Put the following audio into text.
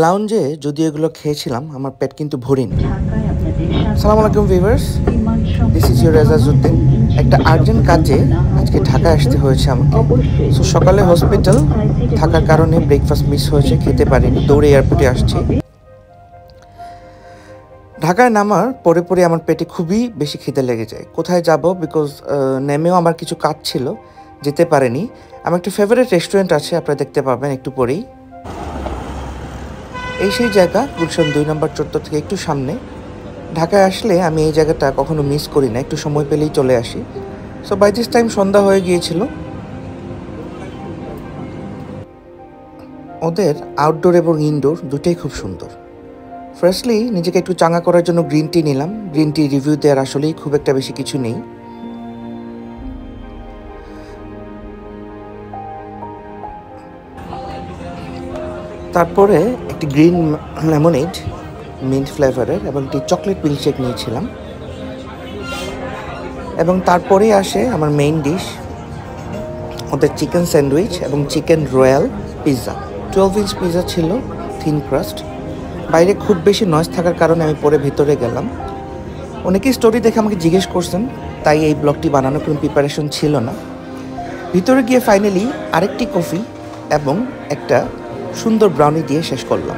লাউঞ্জে যদিও এগুলো খেয়েছিলাম, আমার পেট কিন্তু ভরিনি। আসসালামু আলাইকুম ভিউয়ার্স, দিস ইজ ইউর রেজাজউদ্দিন। একটা আর্জেন্ট কাজে আজকে ঢাকায় আসতে হয়েছে আমাকে। সো সকালে হসপিটাল থাকার কারণে ব্রেকফাস্ট মিস হয়েছে, খেতে পারিনি, দৌড়ে এয়ারপোর্টে আসছি। ঢাকায় নামার পরে পরে আমার পেটে খুবই বেশি খিদে লেগে যায়। কোথায় যাব, বিকজ নেমেও আমার কিছু কাজ ছিল, যেতে পারিনি। আমার একটা ফেভারিট রেস্টুরেন্ট আছে, আপনারা দেখতে পাবেন একটু পরেই। এই সেই জায়গা, গুলশান 2 নম্বর চত্বর থেকে একটু সামনে। ঢাকায় আসলে আমি এই জায়গাটা কখনো মিস করি না, একটু সময় পেলেই চলে আসি। সো বাই দিস টাইম সন্ধ্যা হয়ে গিয়েছিল। ওদের আউটডোর এবং ইনডোর দুটোই খুব সুন্দর। ফার্স্টলি নিজেকে একটু চাঙ্গা করার জন্য গ্রিন টি নিলাম। গ্রিন টি রিভিউ দেওয়ার আসলেই খুব একটা বেশি কিছু নেই। তারপরে একটি গ্রিন লেমনেড মিন্ট ফ্লেভারের এবং একটি চকলেট মিল্কশেক নিয়েছিলাম। এবং তারপরেই আসে আমার মেইন ডিশ, ওদের চিকেন স্যান্ডউইচ এবং chicken royal pizza. 12 inch pizza ছিল, থিন ক্রাস্ট। বাইরে খুব বেশি নয়েজ থাকার কারণে আমি পরে ভেতরে গেলাম। অনেকেই স্টোরি দেখে আমাকে জিজ্ঞেস করছেন, তাই এই ব্লগটি বানানোর কোনো প্রিপারেশন ছিল না। ভিতরে গিয়ে ফাইনালি আরেকটি কফি এবং একটা সুন্দর ব্রাউনি দিয়ে শেষ করলাম।